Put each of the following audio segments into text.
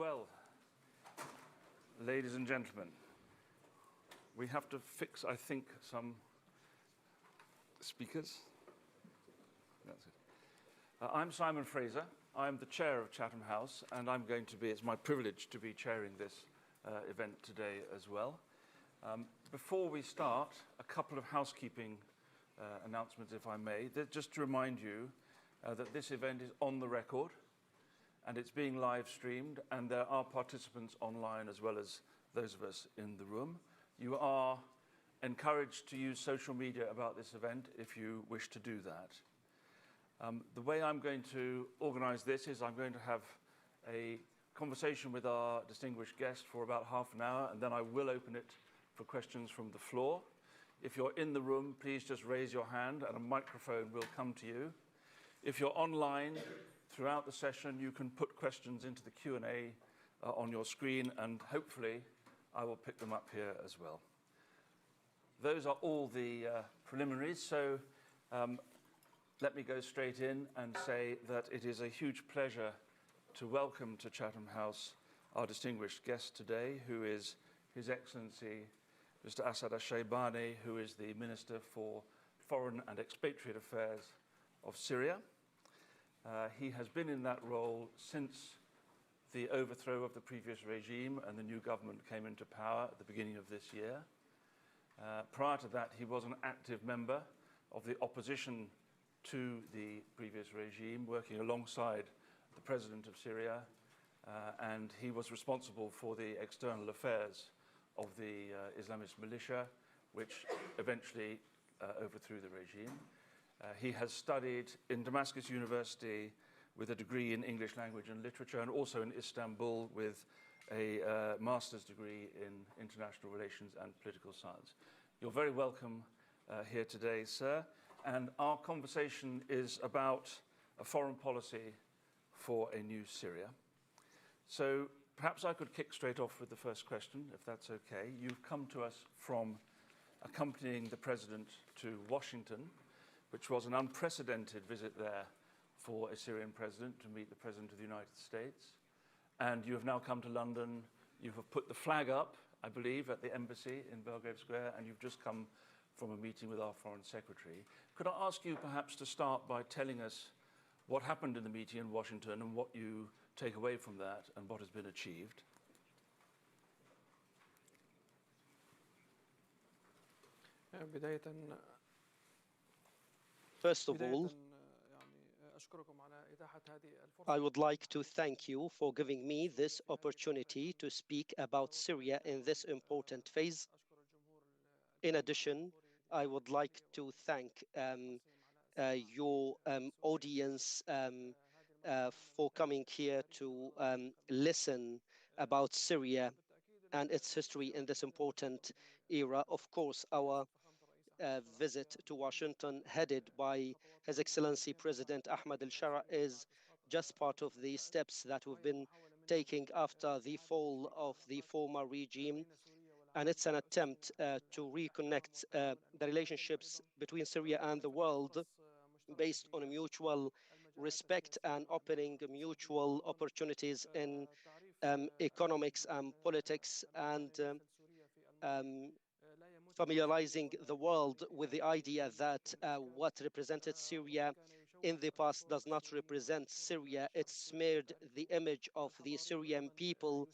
Well, ladies and gentlemen, we have to fix, I think, some speakers. That's it. I'm Simon Fraser. I'm the chair of Chatham House, and it's my privilege to be chairing this event today as well. Before we start, a couple of housekeeping announcements, if I may. Just to remind you that this event is on the record, and it's being live streamed, and there are participants online as well as those of us in the room. You are encouraged to use social media about this event if you wish to do that. The way I'm going to organize this is I'm going to have a conversation with our distinguished guest for about half an hour, and then I will open it for questions from the floor. If you're in the room, please just raise your hand and a microphone will come to you. If you're online, throughout the session, you can put questions into the Q&A on your screen, and hopefully I will pick them up here as well. Those are all the preliminaries, so let me go straight in and say that it is a huge pleasure to welcome to Chatham House our distinguished guest today, who is His Excellency Mr. Asaad Al-Shaibani, who is the Minister for Foreign and Expatriate Affairs of Syria. He has been in that role since the overthrow of the previous regime and the new government came into power at the beginning of this year. Prior to that, he was an active member of the opposition to the previous regime, working alongside the President of Syria, and he was responsible for the external affairs of the Islamist militia, which eventually overthrew the regime. He has studied in Damascus University with a degree in English language and literature, and also in Istanbul with a master's degree in international relations and political science. You're very welcome here today, sir. And our conversation is about a foreign policy for a new Syria. So perhaps I could kick straight off with the first question, if that's okay. You've come to us from accompanying the President to Washington, which was an unprecedented visit there for a Syrian president to meet the President of the United States. And you have now come to London. You have put the flag up, I believe, at the embassy in Belgrave Square, and you've just come from a meeting with our Foreign Secretary. Could I ask you perhaps to start by telling us what happened in the meeting in Washington and what you take away from that and what has been achieved? First of all, I would like to thank you for giving me this opportunity to speak about Syria in this important phase. In addition, I would like to thank your audience for coming here to listen about Syria and its history in this important era. Of course, our visit to Washington, headed by His Excellency President Asaad Al-Shaibani, is just part of the steps that we've been taking after the fall of the former regime. And it's an attempt to reconnect the relationships between Syria and the world based on a mutual respect and opening mutual opportunities in economics and politics, and familiarizing the world with the idea that what represented Syria in the past does not represent Syria. It smeared the image of the Syrian people,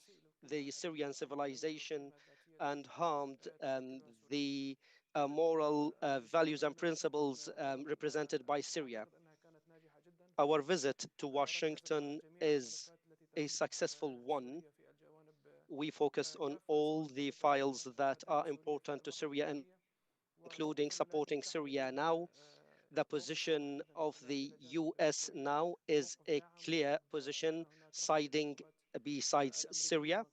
the Syrian civilization, and harmed the moral values and principles represented by Syria. Our visit to Washington is a successful one. We focused on all the files that are important to Syria, including supporting Syria now. The position of the US now is a clear position, siding besides Syria,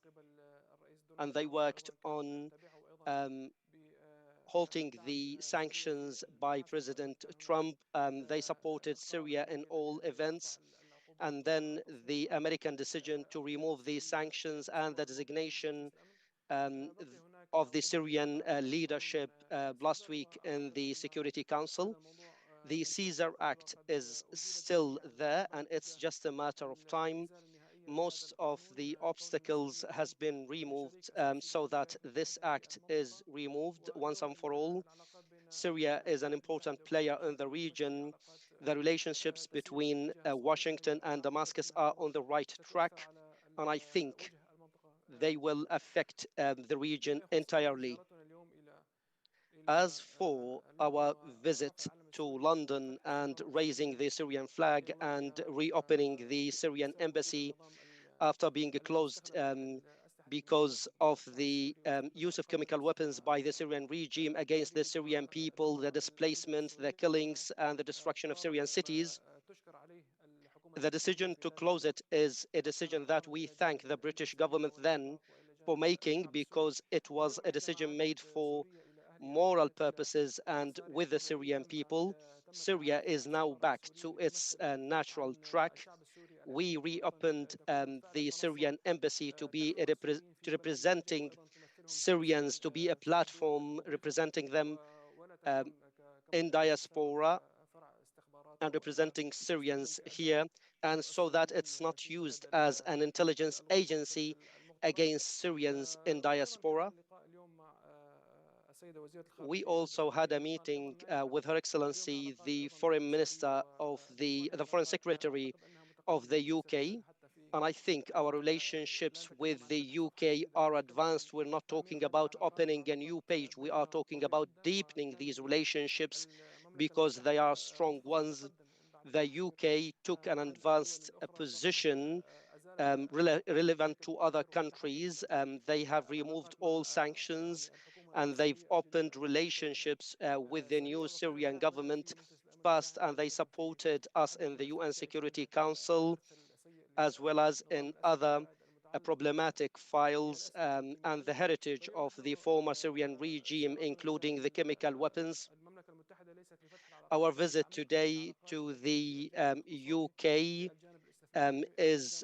and they worked on halting the sanctions by President Trump. They supported Syria in all events. And then the American decision to remove these sanctions and the designation of the Syrian leadership last week in the Security Council. The Caesar Act is still there, and it's just a matter of time. most of the obstacles has been removed so that this act is removed once and for all. Syria is an important player in the region. The relationships between Washington and Damascus are on the right track, and I think they will affect the region entirely. As for our visit to London and raising the Syrian flag and reopening the Syrian embassy after being closed because of the use of chemical weapons by the Syrian regime against the Syrian people, the displacement, the killings, and the destruction of Syrian cities, the decision to close it is a decision that we thank the British government then for making, because it was a decision made for moral purposes and with the Syrian people. Syria is now back to its natural track. We reopened the Syrian embassy to be representing Syrians, to be a platform representing them um, in diaspora and representing Syrians here, and so that it's not used as an intelligence agency against Syrians in diaspora. We also had a meeting with Her Excellency, the Foreign Minister of the Foreign Secretary of the UK. And I think our relationships with the UK are advanced. We're not talking about opening a new page. We are talking about deepening these relationships because they are strong ones. The UK took an advanced position relevant to other countries. They have removed all sanctions and they've opened relationships with the new Syrian government fast, and they supported us in the UN Security Council as well as in other problematic files and the heritage of the former Syrian regime, including the chemical weapons. Our visit today to the UK is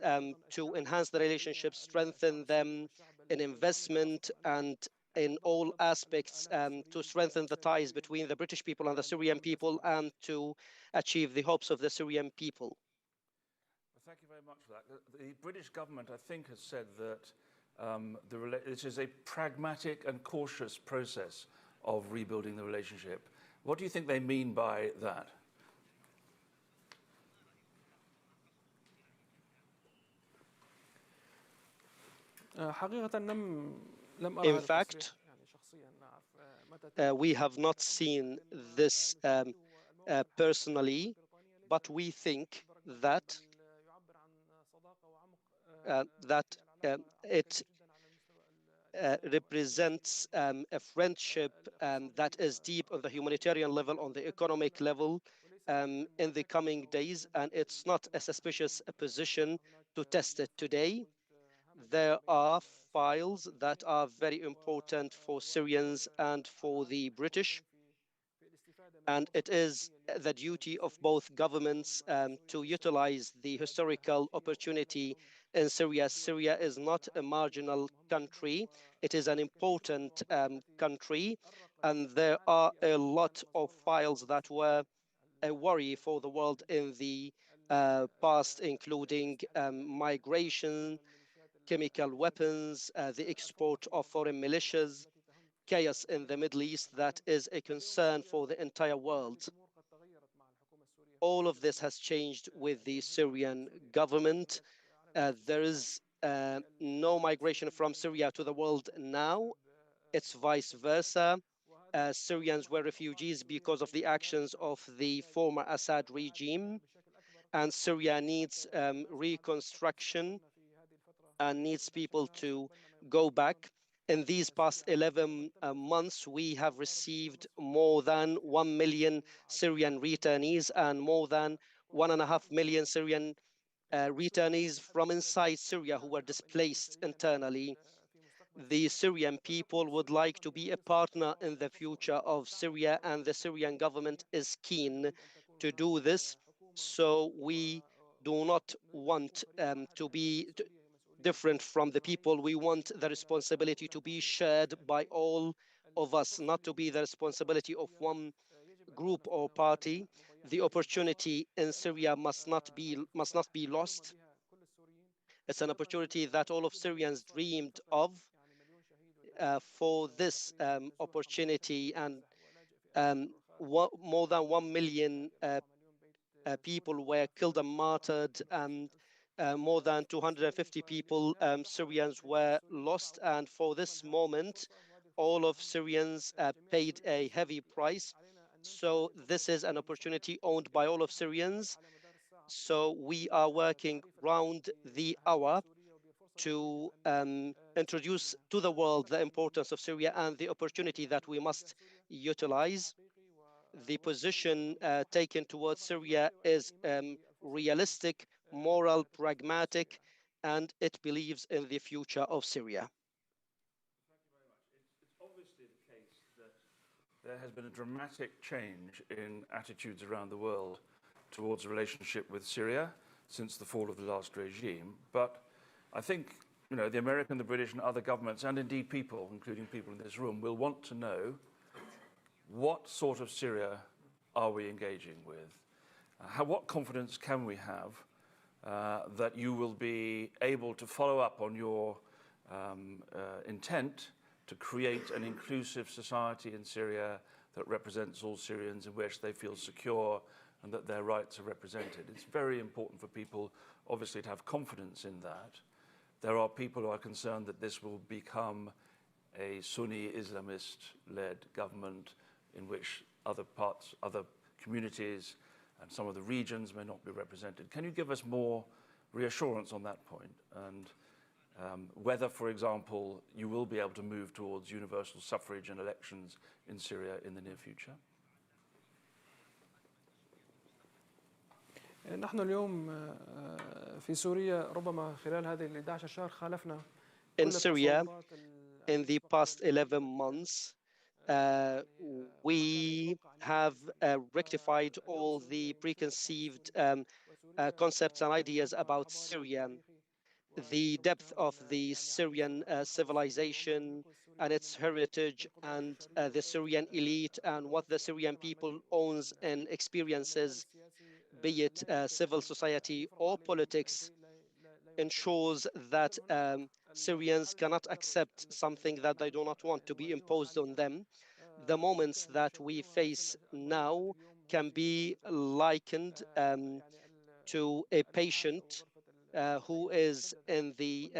to enhance the relationships, strengthen them in investment and in all aspects, to strengthen the ties between the British people and the Syrian people and to achieve the hopes of the Syrian people. Well, thank you very much for that. The British government, I think, has said that this is a pragmatic and cautious process of rebuilding the relationship. What do you think they mean by that? In fact, we have not seen this personally, but we think that it represents a friendship that is deep on the humanitarian level, on the economic level in the coming days, and it's not a suspicious position to test it today. There are files that are very important for Syrians and for the British, and it is the duty of both governments to utilize the historical opportunity in Syria. Syria is not a marginal country. It is an important country, and there are a lot of files that were a worry for the world in the past, including migration, chemical weapons, the export of foreign militias, chaos in the Middle East that is a concern for the entire world. All of this has changed with the Syrian government. There is no migration from Syria to the world now. It's vice versa. Syrians were refugees because of the actions of the former Assad regime, and Syria needs reconstruction and needs people to go back. In these past 11 months, we have received more than 1 million Syrian returnees and more than 1.5 million Syrian returnees from inside Syria who were displaced internally. The Syrian people would like to be a partner in the future of Syria, and the Syrian government is keen to do this. So we do not want to be different from the people. We want the responsibility to be shared by all of us, not to be the responsibility of one group or party. The opportunity in Syria must not be lost. It's an opportunity that all of Syrians dreamed of. For this opportunity, and more than 1 million people were killed and martyred, and more than 250 people, Syrians, were lost. And for this moment, all of Syrians paid a heavy price. So this is an opportunity owned by all of Syrians. So we are working round the hour to introduce to the world the importance of Syria and the opportunity that we must utilize. The position taken towards Syria is realistic, moral, pragmatic, and it believes in the future of Syria. Thank you very much. It's obviously the case that there has been a dramatic change in attitudes around the world towards the relationship with Syria since the fall of the last regime. But I think the American, the British, and other governments, and indeed people, including people in this room, will want to know what sort of Syria are we engaging with? What confidence can we have that you will be able to follow up on your intent to create an inclusive society in Syria that represents all Syrians, in which they feel secure and that their rights are represented? It's very important for people, obviously, to have confidence in that. There are people who are concerned that this will become a Sunni Islamist-led government in which other communities and some of the regions may not be represented. Can you give us more reassurance on that point? And whether, for example, you will be able to move towards universal suffrage and elections in Syria in the near future? نحن اليوم في سوريا ربما خلال هذه ال 11 شهر خالفنا In Syria, in the past 11 months, we have rectified all the preconceived concepts and ideas about Syria. The depth of the Syrian civilization and its heritage, and the Syrian elite, and what the Syrian people owns and experiences, be it civil society or politics, ensures that Syrians cannot accept something that they do not want to be imposed on them. The moments that we face now can be likened to a patient who is in the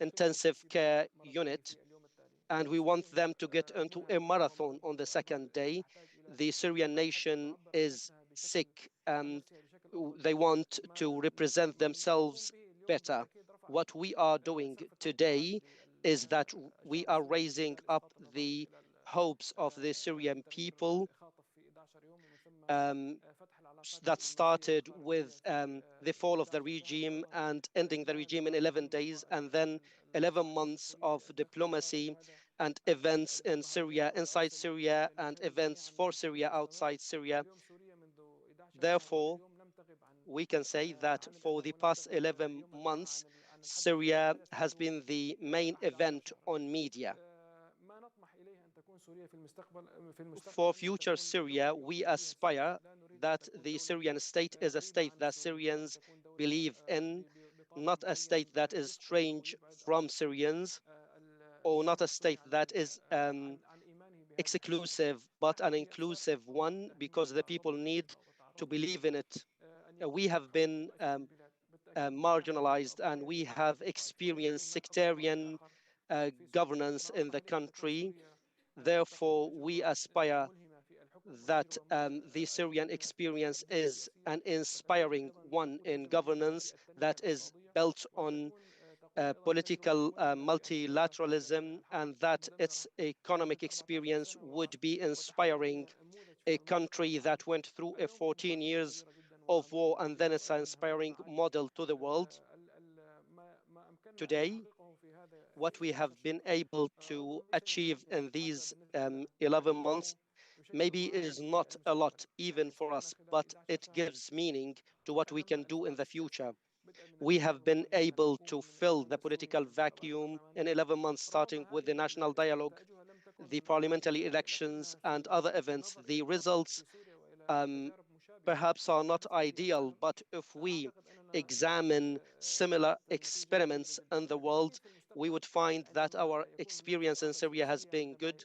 intensive care unit, and we want them to get into a marathon on the second day. The Syrian nation is sick, and they want to represent themselves better. What we are doing today is that we are raising up the hopes of the Syrian people that started with the fall of the regime and ending the regime in 11 days, and then 11 months of diplomacy and events in Syria, inside Syria, and events for Syria outside Syria. Therefore, we can say that for the past 11 months, Syria has been the main event on media. For future Syria, we aspire that the Syrian state is a state that Syrians believe in, not a state that is strange from Syrians, or not a state that is exclusive, but an inclusive one, because the people need to believe in it. We have been marginalized, and we have experienced sectarian governance in the country. Therefore, we aspire that the Syrian experience is an inspiring one in governance that is built on political multilateralism, and that its economic experience would be inspiring a country that went through 14 years of war, and then it's an inspiring model to the world. Today, what we have been able to achieve in these 11 months maybe is not a lot even for us, but it gives meaning to what we can do in the future. We have been able to fill the political vacuum in 11 months, starting with the national dialogue, the parliamentary elections, and other events. The results perhaps are not ideal, but if we examine similar experiments in the world, we would find that our experience in Syria has been good.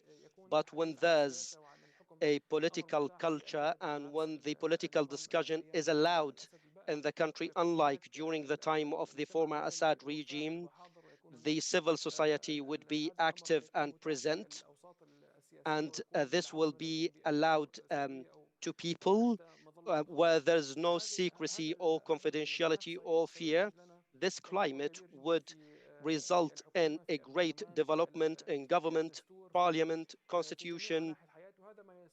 But when there's a political culture and when the political discussion is allowed in the country, unlike during the time of the former Assad regime, the civil society would be active and present, and this will be allowed to people where there's no secrecy or confidentiality or fear. This climate would result in a great development in government, parliament, constitution,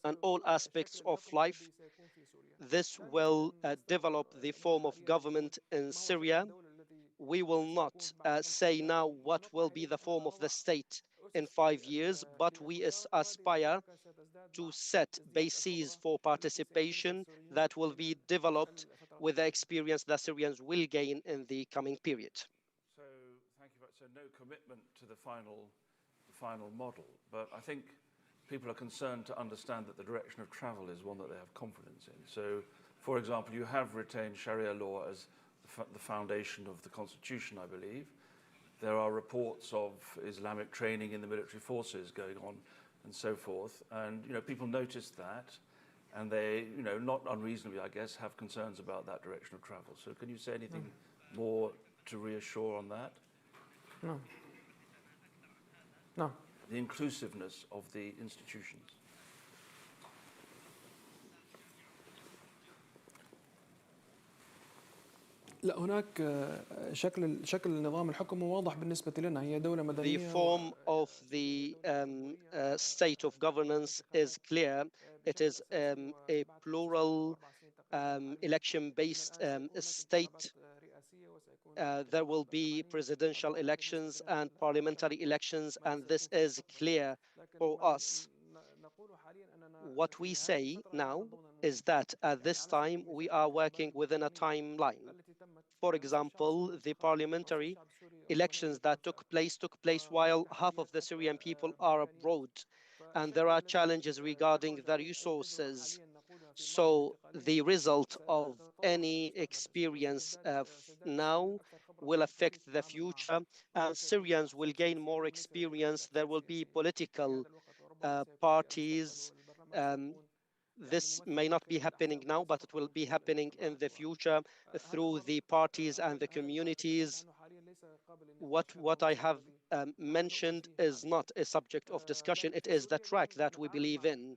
and all aspects of life. This will develop the form of government in Syria. We will not say now what will be the form of the state in 5 years, but we aspire to set bases for participation that will be developed with the experience that Syrians will gain in the coming period. So, thank you. So, no commitment to the final model, but I think people are concerned to understand that the direction of travel is one that they have confidence in. So, for example, you have retained Sharia law as the foundation of the constitution, I believe. There are reports of Islamic training in the military forces going on and so forth. And, people notice that, and they, not unreasonably, I guess, have concerns about that direction of travel. So can you say anything more to reassure on that? No. No. The inclusiveness of the institutions. لا هناك شكل نظام الحكم واضح بالنسبة لنا هي دولة مدنية. The form of the state of governance is clear. It is a plural election-based state. There will be presidential elections and parliamentary elections, and this is clear for us. What we say now is that at this time we are working within a timeline. For example, the parliamentary elections that took place while half of the Syrian people are abroad, and there are challenges regarding the resources. So the result of any experience now will affect the future, and Syrians will gain more experience. There will be political parties. This may not be happening now, but it will be happening in the future through the parties and the communities. What I have mentioned is not a subject of discussion. It is the track that we believe in.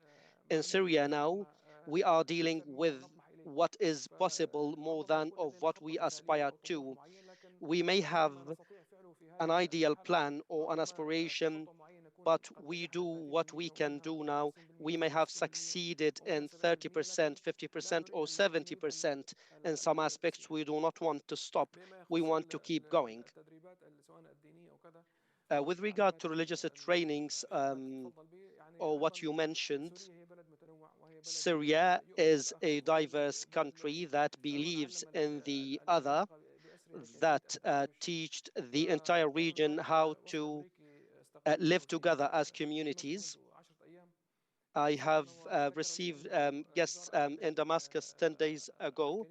In Syria now, we are dealing with what is possible more than of what we aspire to. We may have an ideal plan or an aspiration, but we do what we can do now. We may have succeeded in 30%, 50%, or 70%. In some aspects, we do not want to stop. We want to keep going. With regard to religious trainings, or what you mentioned, Syria is a diverse country that believes in the other, that teached the entire region how to live together as communities. I have received guests in Damascus 10 days ago,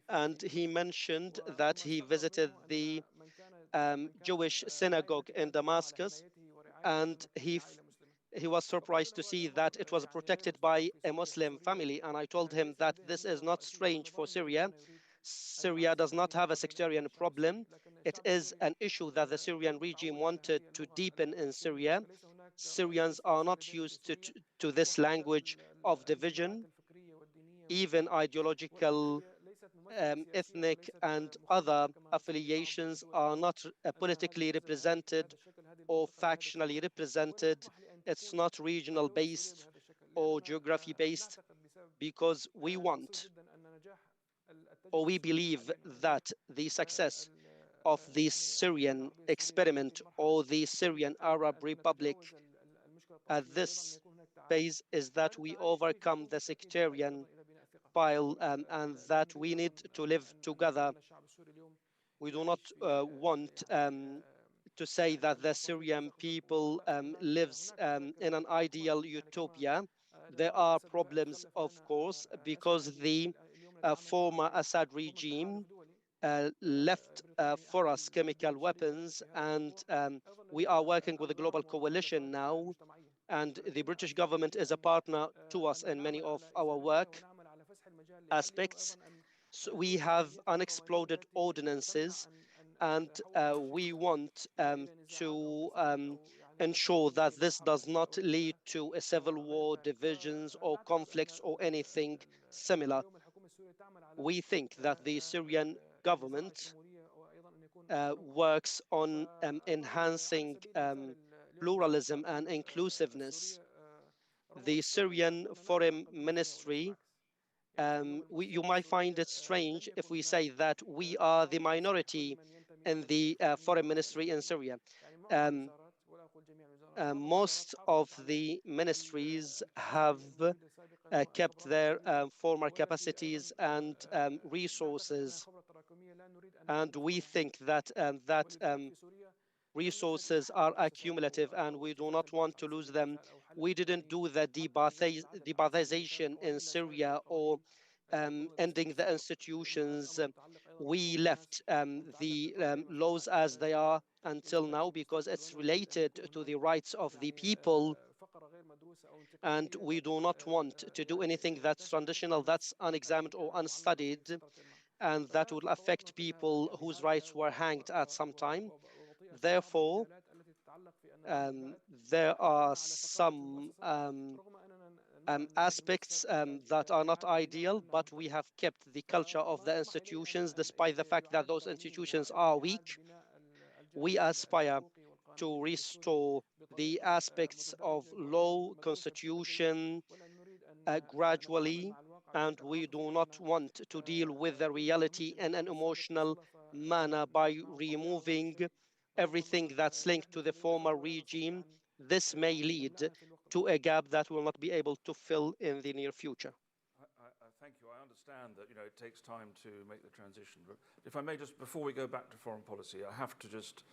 and he mentioned that he visited the Jewish synagogue in Damascus, and he was surprised to see that it was protected by a Muslim family. And I told him that this is not strange for Syria. Syria does not have a sectarian problem. It is an issue that the Syrian regime wanted to deepen in Syria. Syrians are not used to this language of division. Even ideological, ethnic, and other affiliations are not politically represented or factionally represented. It's not regional based or geography based, because we want, or we believe that the success of the Syrian experiment or the Syrian Arab Republic at this phase is that we overcome the sectarian pile, and that we need to live together. We do not want to say that the Syrian people lives in an ideal utopia. There are problems, of course, because the former Assad regime left for us chemical weapons, and we are working with a global coalition now, and the British government is a partner to us in many of our work aspects. So we have unexploded ordinances, and we want to ensure that this does not lead to a civil war, divisions, or conflicts, or anything similar. We think that the Syrian government works on enhancing pluralism and inclusiveness. The Syrian Foreign Ministry, you might find it strange if we say that we are the minority in the Foreign Ministry in Syria. Most of the ministries have kept their former capacities and resources, and we think that resources are accumulative and we do not want to lose them. We didn't do the de-Baathization in Syria or ending the institutions. We left the laws as they are until now because it's related to the rights of the people, and we do not want to do anything that's traditional, that's unexamined or unstudied, and that will affect people whose rights were hanged at some time. Therefore, there are some aspects that are not ideal, but we have kept the culture of the institutions despite the fact that those institutions are weak. We aspire to restore the aspects of law, constitution gradually, and we do not want to deal with the reality in an emotional manner by removing everything that's linked to the former regime. This may lead to a gap that will not be able to fill in the near future. Thank you. I understand that it takes time to make the transition. But if I may just, before we go back to foreign policy, I have to just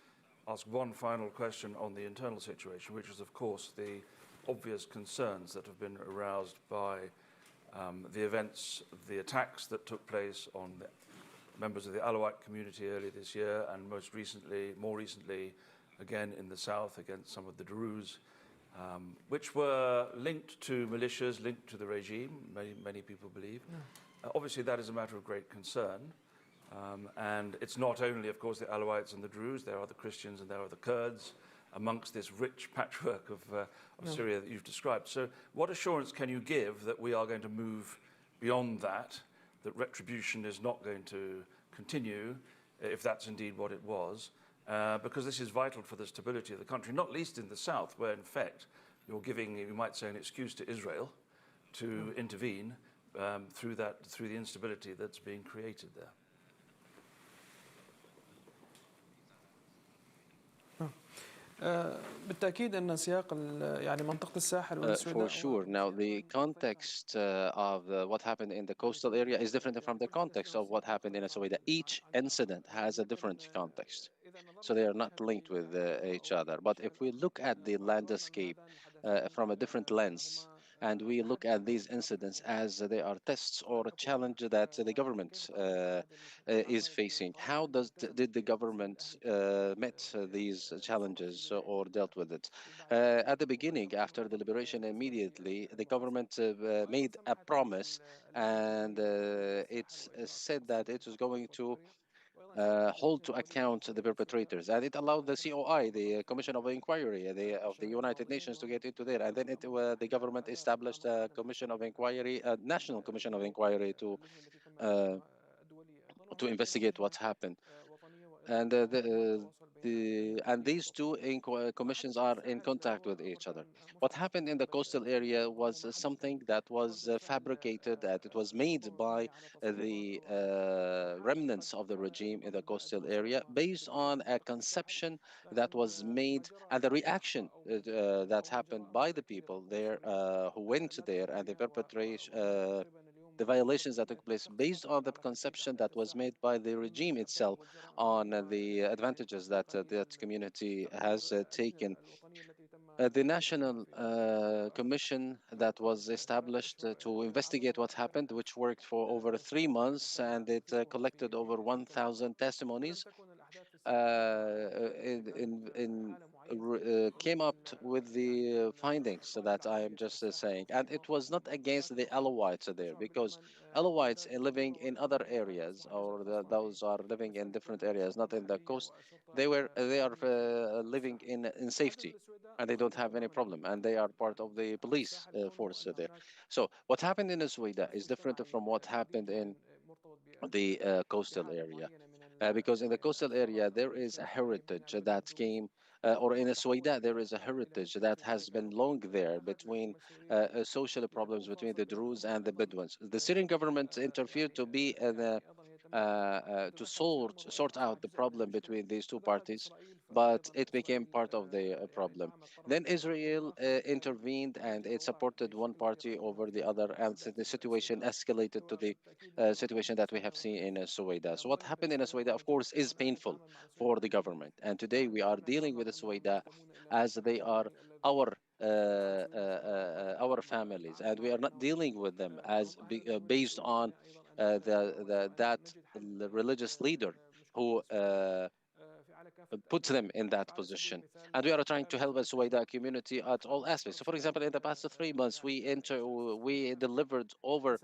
ask one final question on the internal situation, which is, of course, the obvious concerns that have been aroused by the events, the attacks that took place on the members of the Alawite community earlier this year, and more recently, again in the south against some of the Druze, which were linked to militias, linked to the regime, many people believe. Obviously, that is a matter of great concern. And it's not only, of course, the Alawites and the Druze, there are the Christians and there are the Kurds amongst this rich patchwork of Syria that you've described. So what assurance can you give that we are going to move beyond that retribution is not going to continue, if that's indeed what it was, because this is vital for the stability of the country, not least in the south, where, in fact, you're giving, you might say, an excuse to Israel to intervene through the instability that's being created there. بالتأكيد أن سياق يعني منطقة الساحل والسودان. For sure. Now, the context of what happened in the coastal area is different from the context of what happened in Aswada. Each incident has a different context, so they are not linked with each other. But if we look at the landscape from a different lens, and we look at these incidents as they are tests or a challenge that the government is facing. How did the government met these challenges or dealt with it? At the beginning, after the liberation, immediately, the government made a promise, and it said that it was going to hold to account the perpetrators, and it allowed the COI, the Commission of Inquiry of the United Nations, to get into there, and then the government established a Commission of Inquiry, a National Commission of Inquiry to investigate what happened. And these two commissions are in contact with each other. What happened in the coastal area was something that was fabricated, that it was made by the remnants of the regime in the coastal area based on a conception that was made and the reaction that happened by the people there who went there and the perpetration the violations that took place based on the conception that was made by the regime itself on the advantages that that community has taken. The National Commission that was established to investigate what happened, which worked for over 3 months, and it collected over 1,000 testimonies, came up with the findings that I am just saying. And it was not against the Alawites there, because Alawites living in other areas, or those are living in different areas, not in the coast, they are living in safety, and they don't have any problem, and they are part of the police force there. So what happened in Sweden is different from what happened in the coastal area, because in the coastal area there is a heritage that came, or in Sweden there is a heritage that has been long there between social problems between the Druze and the Bedouins. The Syrian government interfered to be to sort out the problem between these two parties, but it became part of the problem. Then Israel intervened, and it supported one party over the other, and so the situation escalated to the situation that we have seen in Suwaida. So what happened in Suwaida, of course, is painful for the government. And today we are dealing with Suwaida as they are our our families, and we are not dealing with them as based on that religious leader who puts them in that position. And we are trying to help the Suwaida community at all aspects. So, for example, in the past 3 months, we delivered over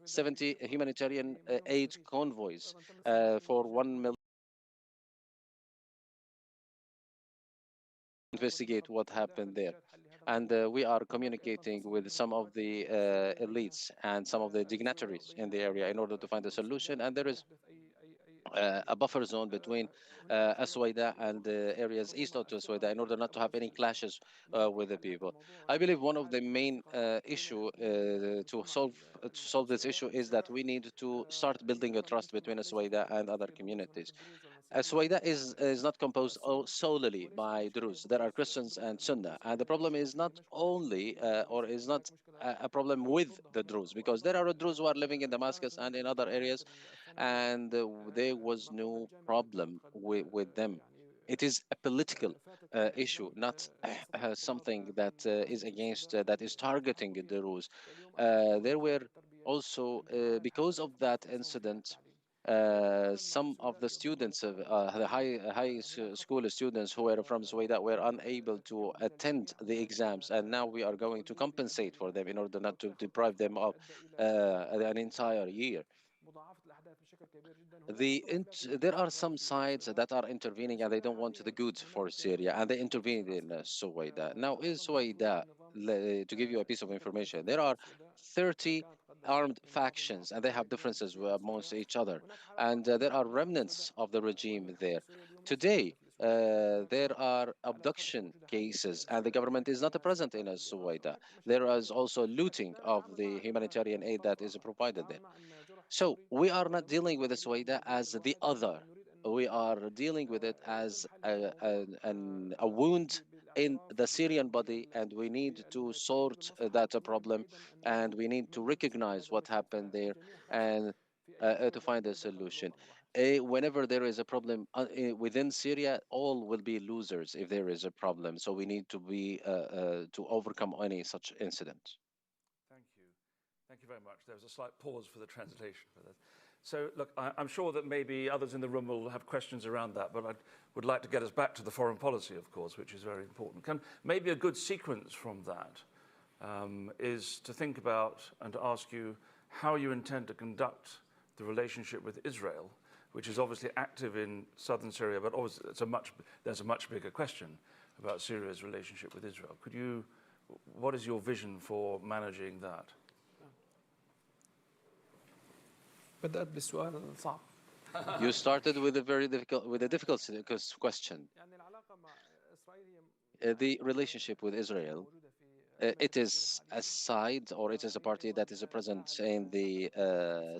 70 humanitarian aid convoys for 1 million. Investigate what happened there. And we are communicating with some of the elites and some of the dignitaries in the area in order to find a solution. And there is a buffer zone between Aswaida and the areas east of Aswaida in order not to have any clashes with the people. I believe one of the main issue to solve this issue is that we need to start building a trust between Aswaida and other communities. Suwaida is not composed solely by Druze. There are Christians and Sunnah. And the problem is not only, or is not a problem with the Druze, because there are Druze who are living in Damascus and in other areas, and there was no problem with them. It is a political issue, not something that is against, that is targeting the Druze. There were also, because of that incident, some of the students of the school students who were from Suwaida were unable to attend the exams, and now we are going to compensate for them in order not to deprive them of an entire year. There are some sides that are intervening, and they don't want the good for Syria, and they intervened in Suwaida. Now, in Suwaida, to give you a piece of information, there are 30 armed factions, and they have differences amongst each other. And there are remnants of the regime there. Today, there are abduction cases, and the government is not present in Suwaida. There is also looting of the humanitarian aid that is provided there. So we are not dealing with the Suwaida as the other. We are dealing with it as a wound in the Syrian body, and we need to sort that problem, and we need to recognize what happened there, and to find a solution. Whenever there is a problem within Syria, all will be losers if there is a problem. So we need to be to overcome any such incident. Thank you. Thank you very much. There was a slight pause for the translation for this. So, look, I'm sure that maybe others in the room will have questions around that, but I would like to get us back to the foreign policy, of course, which is very important. Maybe a good sequence from that is to think about and to ask you how you intend to conduct the relationship with Israel, which is obviously active in southern Syria, but obviously there's a much bigger question about Syria's relationship with Israel. What is your vision for managing that? بدأت بالسؤال الصعب. You started with a difficult question. The relationship with Israel, it is a side, or it is a party that is present in the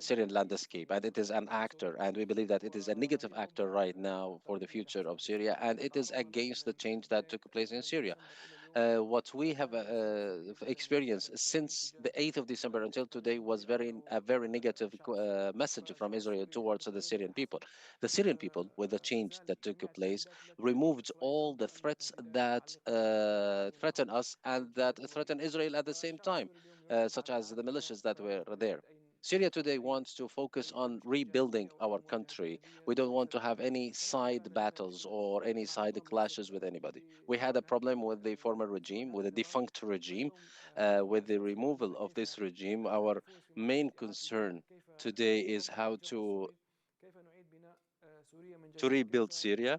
Syrian landscape, and it is an actor, and we believe that it is a negative actor right now for the future of Syria, and it is against the change that took place in Syria. What we have experienced since the 8th of December until today was a very negative message from Israel towards the Syrian people. The Syrian people, with the change that took place, removed all the threats that threaten us and that threaten Israel at the same time, such as the militias that were there. Syria today wants to focus on rebuilding our country. We don't want to have any side battles or any side clashes with anybody. We had a problem with the former regime, with the defunct regime, with the removal of this regime. Our main concern today is how to rebuild Syria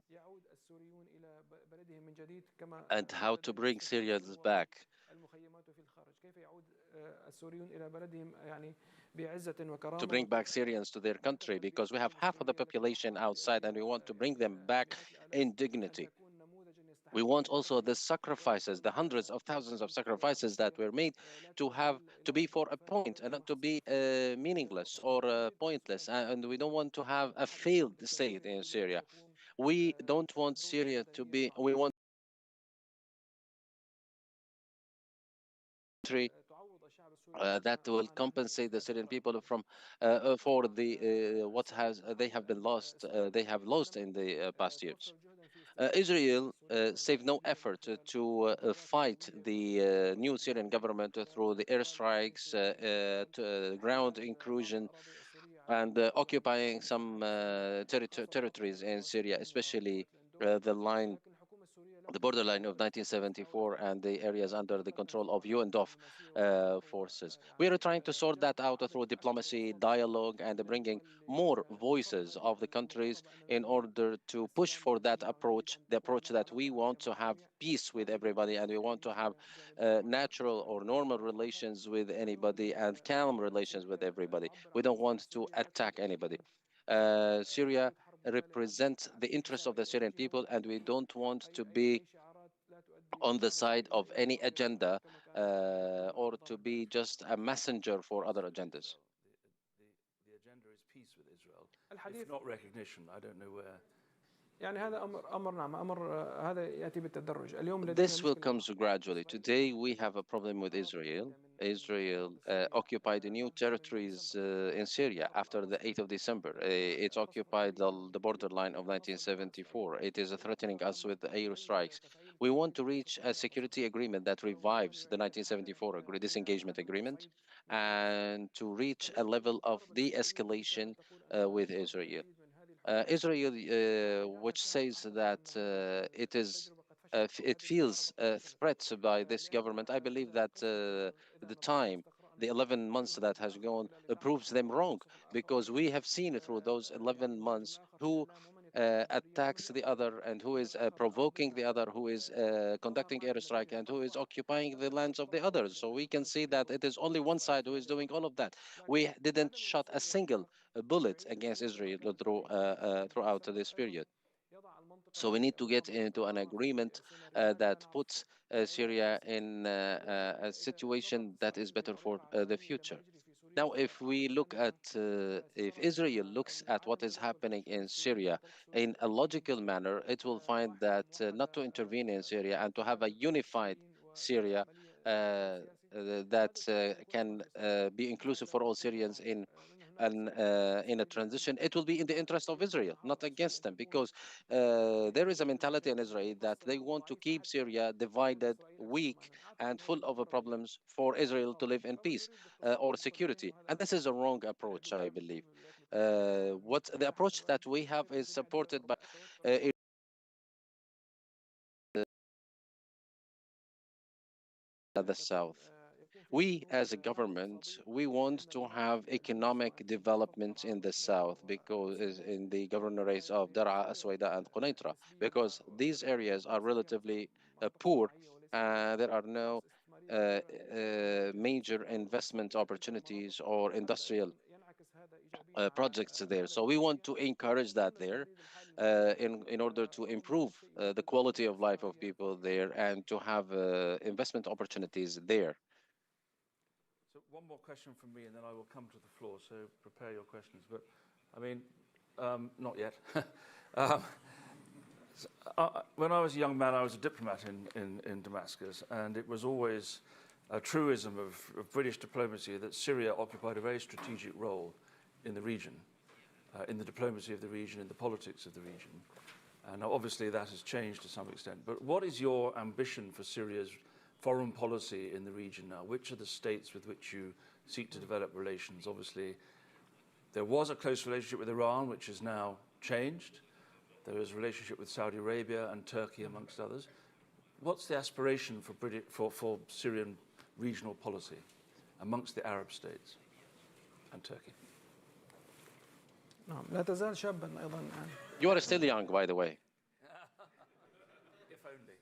and how to bring Syrians back. To bring back Syrians to their country, because we have half of the population outside and we want to bring them back in dignity. We want also the sacrifices, the hundreds of thousands of sacrifices that were made to be for a point and not to be meaningless or pointless. And we don't want to have a failed state in Syria. We don't want Syria to be, we want country that will compensate the Syrian people from for the what has they have lost in the past years. Israel saved no effort fight the new Syrian government through the airstrikes, ground incursion, and occupying some territories in Syria, especially the borderline of 1974 and the areas under the control of UNDOF forces. We are trying to sort that out through diplomacy, dialogue, and bringing more voices of the countries in order to push for that approach, the approach that we want to have peace with everybody and we want to have natural or normal relations with anybody and calm relations with everybody. We don't want to attack anybody. Syria represent the interests of the Syrian people, and we don't want to be on the side of any agenda or to be just a messenger for other agendas. The agenda is peace with Israel. If not recognition, I don't know where. This will come gradually. Today we have a problem with Israel. Israel occupied the new territories in Syria after the 8th of December. It occupied the borderline of 1974. It is threatening us with airstrikes. We want to reach a security agreement that revives the 1974 disengagement agreement and to reach a level of de-escalation with Israel. Israel, which says that it feels threats by this government. I believe that the 11 months that has gone, proves them wrong, because we have seen through those 11 months who attacks the other and who is provoking the other, who is conducting airstrike and who is occupying the lands of the others. So we can see that it is only one side who is doing all of that. We didn't shot a single bullet against Israel throughout this period. So we need to get into an agreement that puts Syria in a situation that is better for the future. Now, if Israel looks at what is happening in Syria in a logical manner, it will find that not to intervene in Syria and to have a unified Syria that can be inclusive for all Syrians in a transition, it will be in the interest of Israel, not against them, because there is a mentality in Israel that they want to keep Syria divided, weak, and full of problems for Israel to live in peace or security. And this is a wrong approach, I believe. What the approach that we have is supported by the South. We, as a government, we want to have economic development in the south, because in the governorates of Dar'a, Asweda, and Quneitra, because these areas are relatively poor. There are no major investment opportunities or industrial projects there. So we want to encourage that there in order to improve the quality of life of people there and to have investment opportunities there. So one more question from me, and then I will come to the floor. So prepare your questions. But I mean, not yet. When I was a young man, I was a diplomat in Damascus, and it was always a truism of British diplomacy that Syria occupied a very strategic role in the region, in the diplomacy of the region, in the politics of the region. And obviously that has changed to some extent. But what is your ambition for Syria's foreign policy in the region now? Which are the states with which you seek to develop relations? Obviously, there was a close relationship with Iran, which has now changed. There is a relationship with Saudi Arabia and Turkey, amongst others. What's the aspiration for Syrian regional policy amongst the Arab states and Turkey? نعم لا تزال شابا أيضا. You are still young, by the way. If only.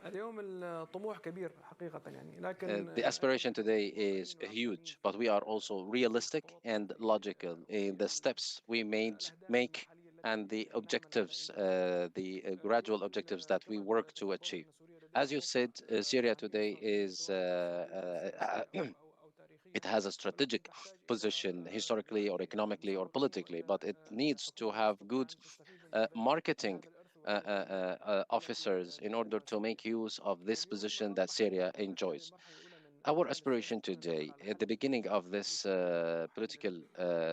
اليوم الطموح كبير حقيقة يعني لكن The aspiration today is huge, but we are also realistic and logical in the steps we make and the objectives, the gradual objectives that we work to achieve. As you said, Syria today is it has a strategic position historically or economically or politically, but it needs to have good marketing officers in order to make use of this position that Syria enjoys. Our aspiration today, at the beginning of this political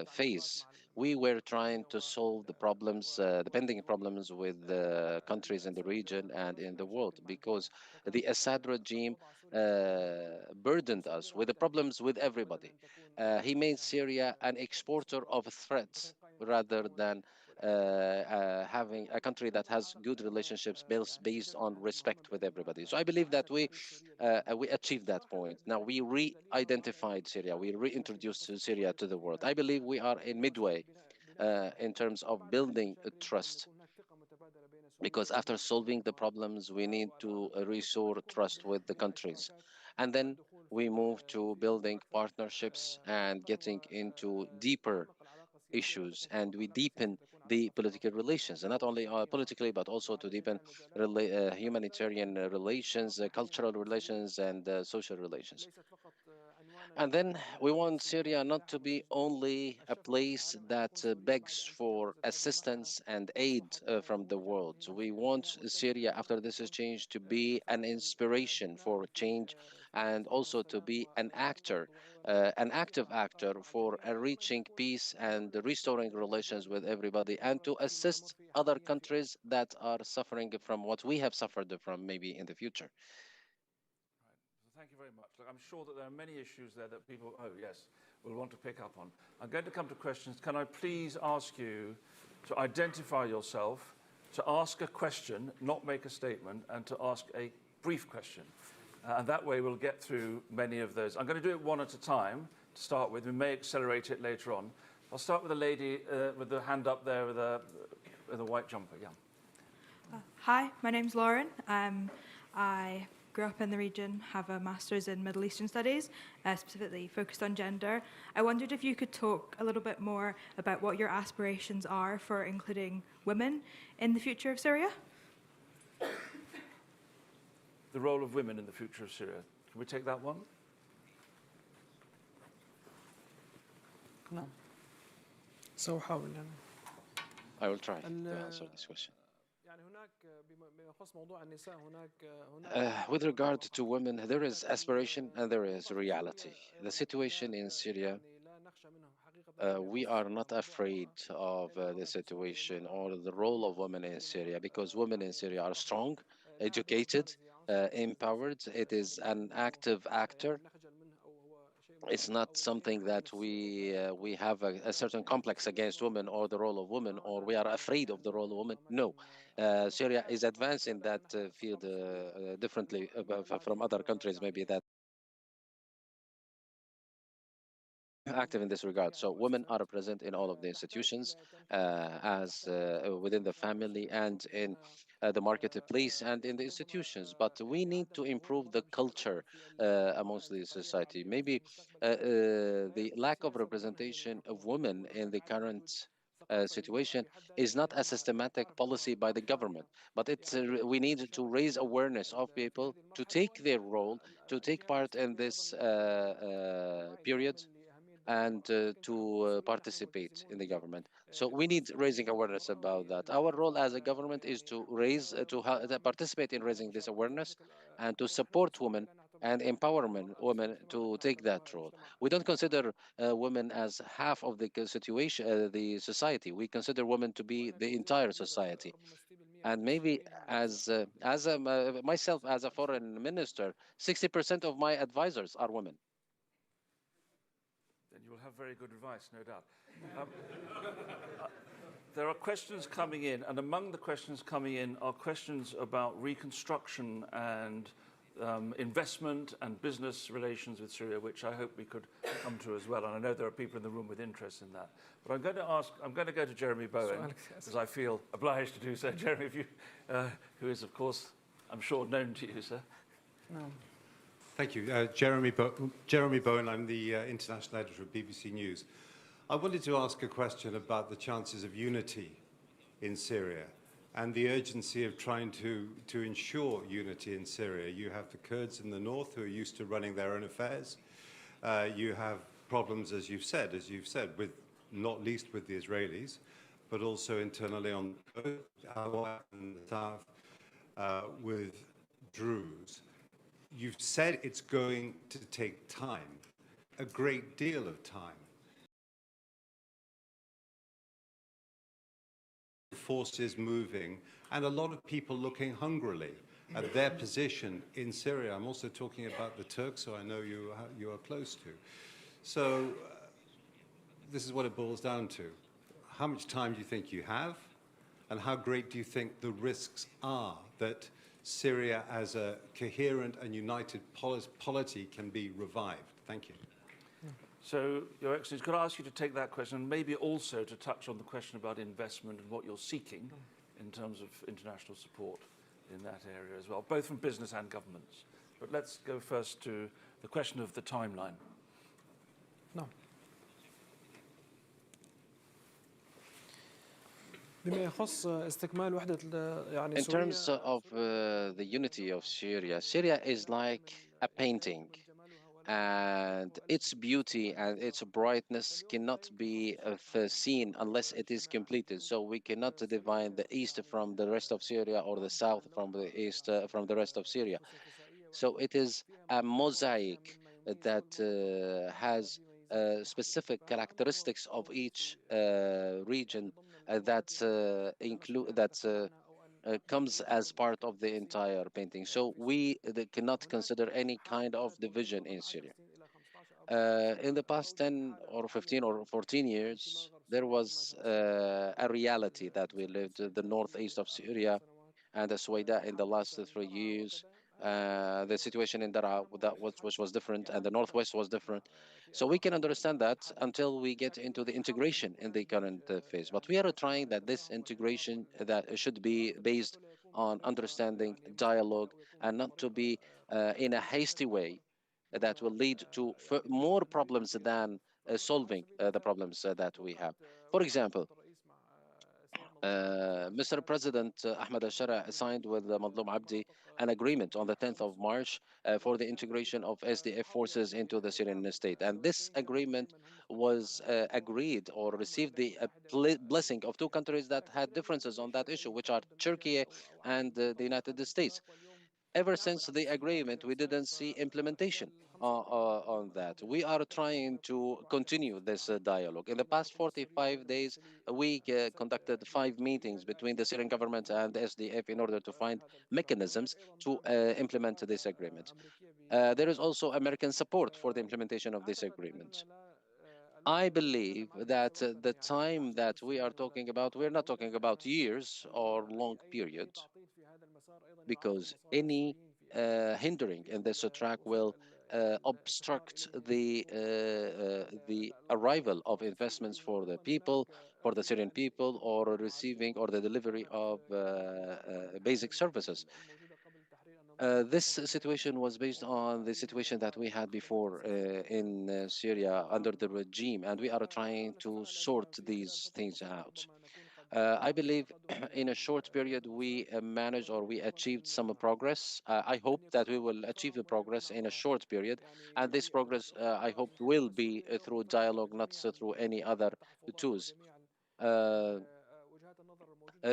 phase, we were trying to solve the problems, the pending problems with the countries in the region and in the world, because the Assad regime burdened us with the problems with everybody. He made Syria an exporter of threats rather than having a country that has good relationships based on respect with everybody. So I believe that we achieved that point. Now we re-identified Syria, we reintroduced Syria to the world. I believe we are in midway in terms of building trust, because after solving the problems, we need to restore trust with the countries. And then we move to building partnerships and getting into deeper issues, and we deepen the political relations, and not only politically, but also to deepen humanitarian relations, cultural relations, and social relations. And then we want Syria not to be only a place that begs for assistance and aid from the world. We want Syria, after this exchange, to be an inspiration for change and also to be an actor, an active actor for reaching peace and restoring relations with everybody, and to assist other countries that are suffering from what we have suffered from maybe in the future. Thank you very much. Look, I'm sure that there are many issues there that people, will want to pick up on. I'm going to come to questions. Can I please ask you to identify yourself, to ask a question, not make a statement, and to ask a brief question? And that way we'll get through many of those. I'm going to do it one at a time to start with. We may accelerate it later on. I'll start with the lady with the hand up there with a white jumper. Yeah. Hi, my name's Lauren. I grew up in the region, have a master's in Middle Eastern Studies, specifically focused on gender. I wondered if you could talk a little bit more about what your aspirations are for including women in the future of Syria. The role of women in the future of Syria. Can we take that one? نعم سأحاول يعني. I will try to answer this question. With regard to women, there is aspiration and there is reality. The situation in Syria, we are not afraid of the situation or the role of women in Syria, because women in Syria are strong, educated, empowered. It is an active actor. It's not something that we have a certain complex against women or the role of women, or we are afraid of the role of women. No, Syria is advanced in that field differently from other countries, maybe that active in this regard. So women are present in all of the institutions, as within the family and in the marketplace and in the institutions. But we need to improve the culture amongst the society. Maybe the lack of representation of women in the current situation is not a systematic policy by the government, but it's we need to raise awareness of people to take their role, to take part in this period, and to participate in the government. So we need raising awareness about that. Our role as a government is to raise, to participate in raising this awareness and to support women and empowerment women to take that role. We don't consider women as half of the situation, the society. We consider women to be the entire society. And maybe myself as a foreign minister, 60% of my advisors are women. Then you will have very good advice, no doubt. There are questions coming in, and among the questions coming in are questions about reconstruction and investment and business relations with Syria, which I hope we could come to as well. And I know there are people in the room with interest in that. But I'm going to go to Jeremy Bowen, because I feel obliged to do so. Jeremy, if you, who is, of course, I'm sure, known to you, sir. No. Thank you. Jeremy Bowen, I'm the international editor of BBC News. I wanted to ask a question about the chances of unity in Syria and the urgency of trying to ensure unity in Syria. You have the Kurds in the north who are used to running their own affairs. You have problems, as you've said, with not least with the Israelis, but also internally on Al and the south with Druze. You've said it's going to take time, a great deal of time. Forces moving and a lot of people looking hungrily at their position in Syria. I'm also talking about the Turks, who I know you are close to. So this is what it boils down to. How much time do you think you have, and how great do you think the risks are that Syria as a coherent and united polity can be revived? Thank you. So, Your Excellency, could I ask you to take that question and maybe also to touch on the question about investment and what you're seeking in terms of international support in that area as well, both from business and governments. But let's go first to the question of the timeline. نعم. بما يخص استكمال وحدة يعني In terms of the unity of Syria, Syria is like a painting, and its beauty and its brightness cannot be seen unless it is completed. So we cannot divide the east from the rest of Syria or the south from the east from the rest of Syria. So it is a mosaic that has specific characteristics of each region comes as part of the entire painting. So we cannot consider any kind of division in Syria. In the past 10 or 15 or 14 years, there was a reality that we lived in the northeast of Syria and the Suwaida in the last 3 years. The situation in Daraa which was different, and the northwest was different. So we can understand that until we get into the integration in the current phase. But we are trying that this integration that should be based on understanding, dialogue, and not to be in a hasty way that will lead to more problems than solving the problems that we have. For example, Mr. President Ahmed Al-Shara signed with Madloum Abdi an agreement on the 10th of March for the integration of SDF forces into the Syrian state. And this agreement was agreed or received the blessing of two countries that had differences on that issue, which are Turkey and the United States. Ever since the agreement, we didn't see implementation on that. We are trying to continue this dialogue. In the past 45 days, we conducted 5 meetings between the Syrian government and the SDF in order to find mechanisms to implement this agreement. There is also American support for the implementation of this agreement. I believe that the time that we are talking about, we're not talking about years or long period, because any hindering in this track will obstruct the arrival of investments for the people, for the Syrian people, or receiving or the delivery of basic services. This situation was based on the situation that we had before in Syria under the regime, and we are trying to sort these things out. I believe in a short period we managed or we achieved some progress. I hope that we will achieve the progress in a short period, and this progress I hope will be through dialogue, not through any other tools.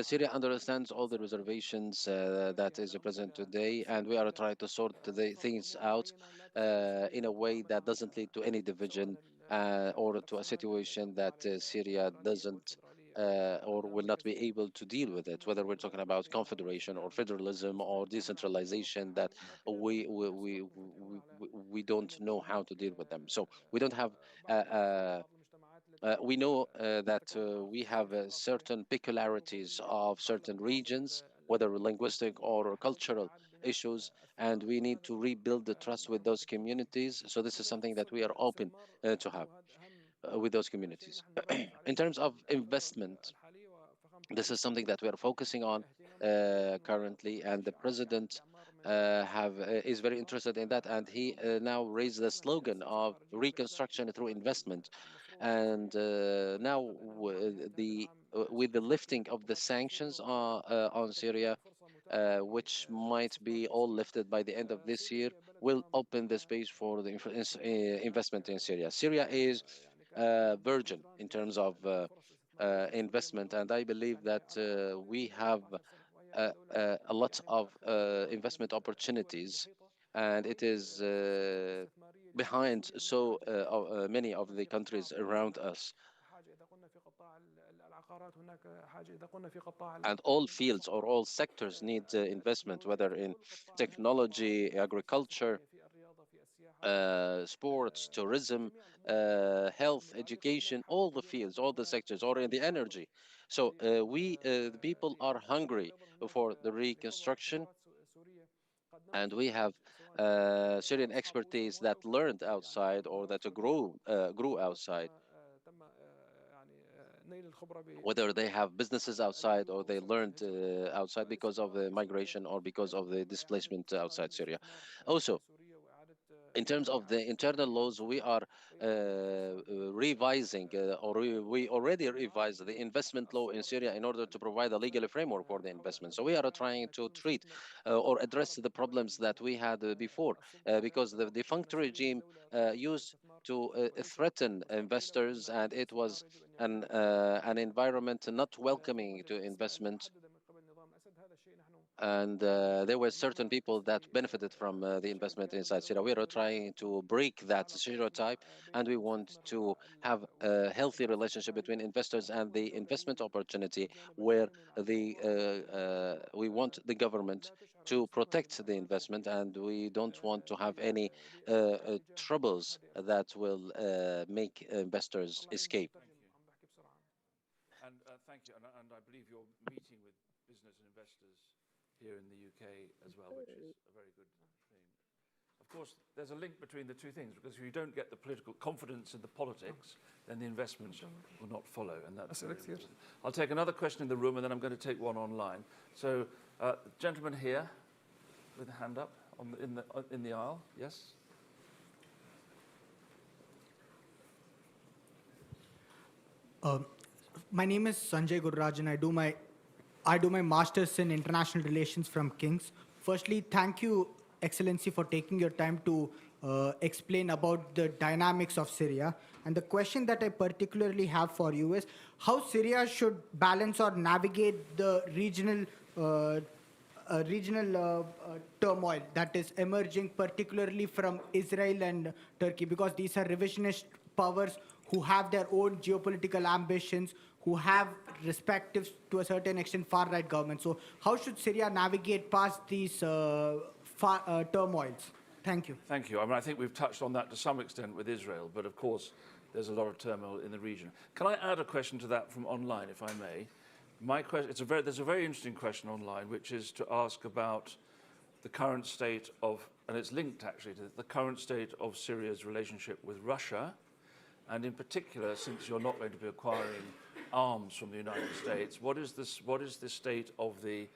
Syria understands all the reservations that is present today, and we are trying to sort the things out in a way that doesn't lead to any division or to a situation that Syria doesn't or will not be able to deal with it, whether we're talking about confederation or federalism or decentralization, that we don't know how to deal with them. So we don't have we know that we have certain peculiarities of certain regions, whether linguistic or cultural issues, and we need to rebuild the trust with those communities. So this is something that we are open to have with those communities. In terms of investment, this is something that we are focusing on currently, and the president is very interested in that, and he now raised the slogan of reconstruction through investment. And now with the lifting of the sanctions on Syria, which might be all lifted by the end of this year, will open the space for the investment in Syria. Syria is virgin in terms of investment, and I believe that we have a lot of investment opportunities, and it is behind so many of the countries around us. And all fields or all sectors need investment, whether in technology, agriculture, sports, tourism, health, education, all the fields, all the sectors, or in the energy. So the people are hungry for the reconstruction, and we have Syrian expertise that learned outside or that grew outside, whether they have businesses outside or they learned outside because of the migration or because of the displacement outside Syria. Also, in terms of the internal laws, we are revising, or we already revised the investment law in Syria in order to provide a legal framework for the investment. So we are trying to treat or address the problems that we had before, because the defunct regime used to threaten investors, and it was an environment not welcoming to investment, and there were certain people that benefited from the investment inside Syria. We are trying to break that stereotype, and we want to have a healthy relationship between investors and the investment opportunity, where we want the government to protect the investment, and we don't want to have any troubles that will make investors escape. And thank you. And I believe you're meeting with business and investors here in the UK as well, which is a very good thing. Of course, there's a link between the two things, because if you don't get the political confidence in the politics, then the investment will not follow, and that's very important. I'll take another question in the room, and then I'm going to take one online. So, gentleman here with a hand up in the aisle, yes? My name is Sanjay Gururajan. I do my master's in international relations from King's. Firstly, thank you, Excellency, for taking your time to explain about the dynamics of Syria. And the question that I particularly have for you is how Syria should balance or navigate the regional turmoil that is emerging, particularly from Israel and Turkey, because these are revisionist powers who have their own geopolitical ambitions, who have respective, to a certain extent, far-right governments. So how should Syria navigate past these turmoils? Thank you. Thank you. I mean, I think we've touched on that to some extent with Israel, but of course, there's a lot of turmoil in the region. Can I add a question to that from online, if I may? My question, there's a very interesting question online, which is to ask about the current state of, and it's linked actually to the current state of Syria's relationship with Russia, and in particular, since you're not going to be acquiring arms from the United States, what is the state of the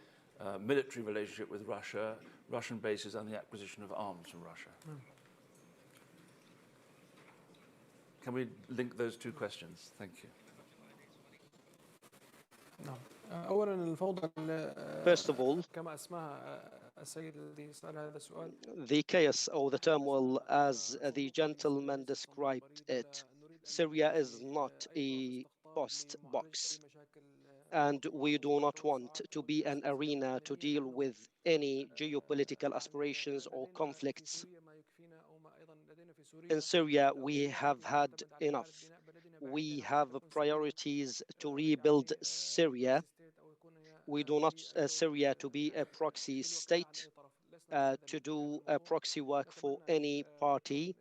military relationship with Russia, Russian bases, and the acquisition of arms from Russia? Can we link those two questions? Thank you. نعم. أولاً الفوضى First of all, كما أسماها السيد الذي سأل هذا السؤال. the chaos or the turmoil, as the gentleman described it. Syria is not a post box, and we do not want to be an arena to deal with any geopolitical aspirations or conflicts. In Syria, we have had enough. We have priorities to rebuild Syria. We do not Syria to be a proxy state, to do proxy work for any party.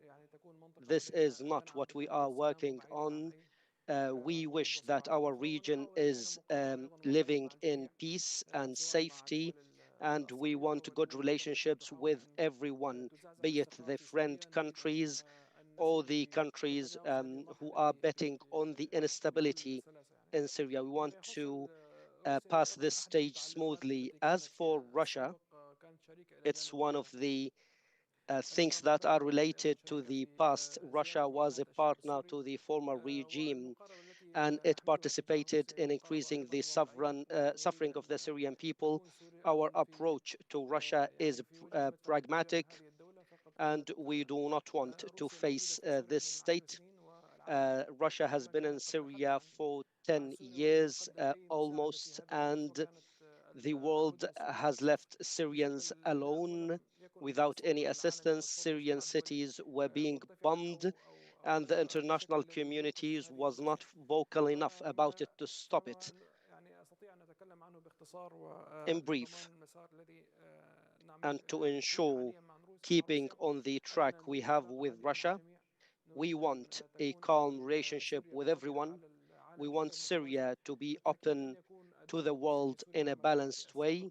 This is not what we are working on. We wish that our region is living in peace and safety, and we want good relationships with everyone, be it the friend countries or the countries who are betting on the instability in Syria. We want to pass this stage smoothly. As for Russia, it's one of the things that are related to the past. Russia was a partner to the former regime, and it participated in increasing the suffering of the Syrian people. Our approach to Russia is pragmatic, and we do not want to face this state. Russia has been in Syria for 10 years almost, and the world has left Syrians alone without any assistance. Syrian cities were being bombed, and the international communities was not vocal enough about it to stop it. In brief, and to ensure keeping on the track we have with Russia, we want a calm relationship with everyone. We want Syria to be open to the world in a balanced way.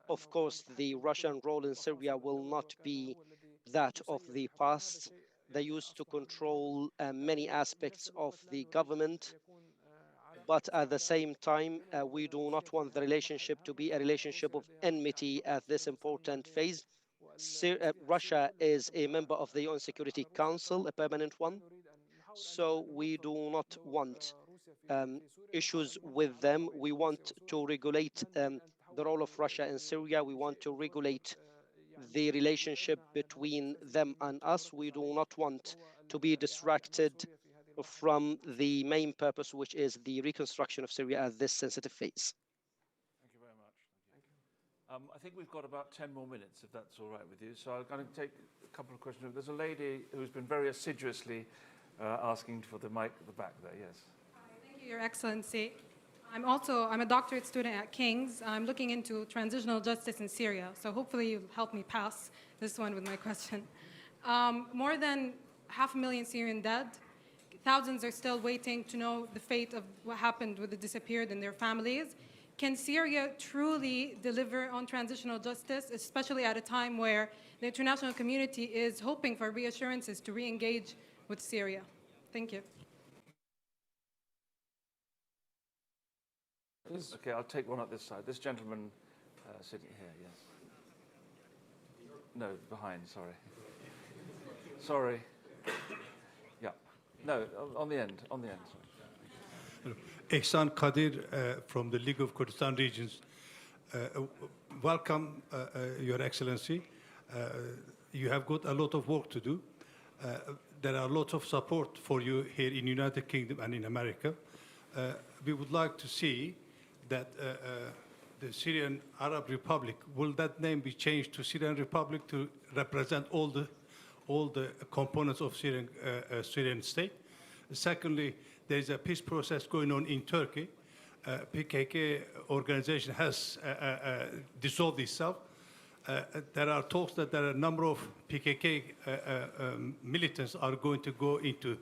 Of course, the Russian role in Syria will not be that of the past. They used to control many aspects of the government, but at the same time, we do not want the relationship to be a relationship of enmity at this important phase. Russia is a member of the UN Security Council, a permanent one, so we do not want issues with them. We want to regulate the role of Russia in Syria. We want to regulate the relationship between them and us. We do not want to be distracted from the main purpose, which is the reconstruction of Syria at this sensitive phase. Thank you very much. Thank you. I think we've got about 10 more minutes, if that's all right with you. So I'm going to take a couple of questions. There's a lady who's been very assiduously asking for the mic at the back there. Yes. Thank you, Your Excellency. I'm a doctorate student at King's. I'm looking into transitional justice in Syria, so hopefully you'll help me pass this one with my question. More than 500,000 Syrian dead. Thousands are still waiting to know the fate of what happened with the disappeared and their families. Can Syria truly deliver on transitional justice, especially at a time where the international community is hoping for reassurances to re-engage with Syria? Thank you. Okay, I'll take one at this side. This gentleman sitting here, yes. No, behind, sorry. Sorry. Yeah. No, on the end, sorry. Ehsan Kadir from the League of Kurdistan Regions. Welcome, Your Excellency. You have got a lot of work to do. There are lots of support for you here in United Kingdom and in America. We would like to see that the Syrian Arab Republic, will that name be changed to Syrian Republic to represent all the components of Syrian state? Secondly, there is a peace process going on in Turkey. PKK organization has dissolved itself. There are talks that there are a number of PKK militants are going to go into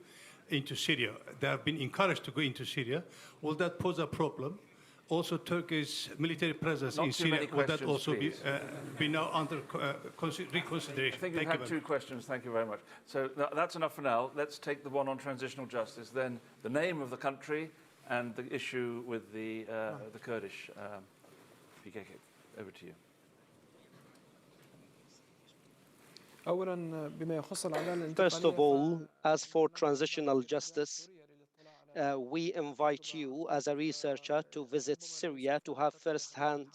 Syria. They have been encouraged to go into Syria. Will that pose a problem? Also, Turkey's military presence in Syria, will that also be now under reconsideration? I think you've had two questions. Thank you very much. So that's enough for now. Let's take the one on transitional justice, then the name of the country and the issue with the Kurdish PKK. Over to you. First of all, as for transitional justice, we invite you as a researcher to visit Syria to have first-hand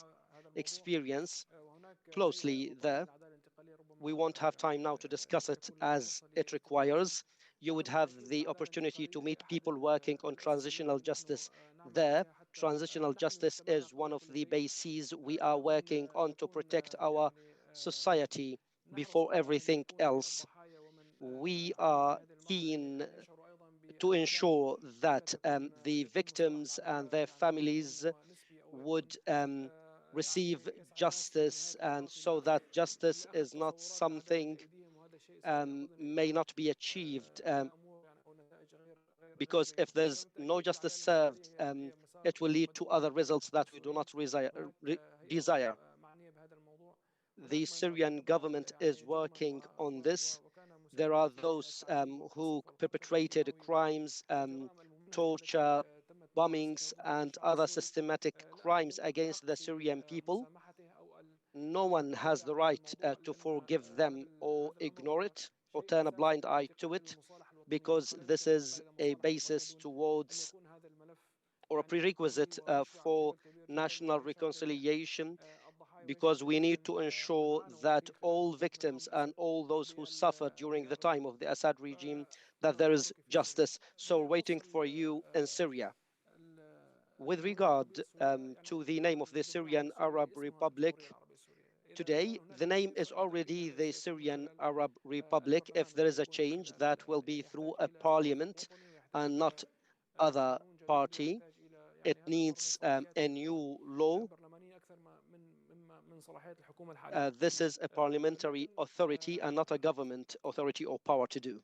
experience closely there. We won't have time now to discuss it as it requires. You would have the opportunity to meet people working on transitional justice there. Transitional justice is one of the bases we are working on to protect our society before everything else. We are keen to ensure that the victims and their families would receive justice, and so that justice is not something may not be achieved, because if there's no justice served, it will lead to other results that we do not desire. The Syrian government is working on this. There are those who perpetrated crimes, torture, bombings, and other systematic crimes against the Syrian people. No one has the right to forgive them or ignore it or turn a blind eye to it, because this is a basis towards or a prerequisite for national reconciliation, because we need to ensure that all victims and all those who suffered during the time of the Assad regime, that there is justice. So we're waiting for you in Syria. With regard to the name of the Syrian Arab Republic, today the name is already the Syrian Arab Republic. If there is a change, that will be through a parliament and not other party. It needs a new law. This is a parliamentary authority and not a government authority or power to do.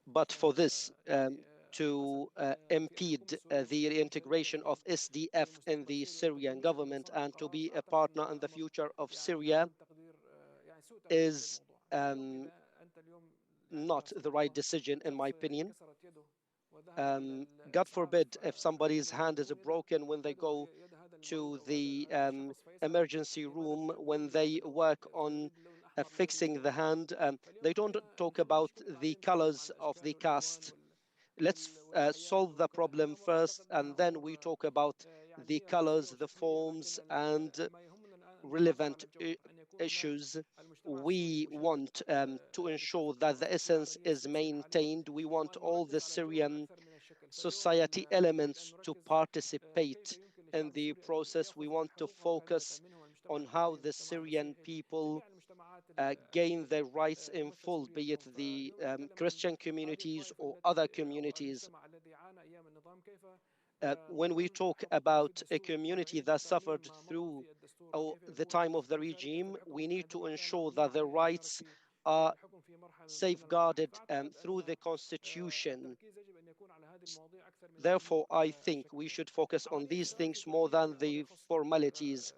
But for this to impede the reintegration of SDF in the Syrian government and to be a partner in the future of Syria is not the right decision, in my opinion. God forbid if somebody's hand is broken when they go to the emergency room, when they work on fixing the hand, they don't talk about the colors of the cast. Let's solve the problem first, and then we talk about the colors, the forms, and relevant issues. We want to ensure that the essence is maintained. We want all the Syrian society elements to participate in the process. We want to focus on how the Syrian people gain their rights in full, be it the Christian communities or other communities. When we talk about a community that suffered through the time of the regime, we need to ensure that their rights are safeguarded through the constitution. Therefore, I think we should focus on these things more than the formalities.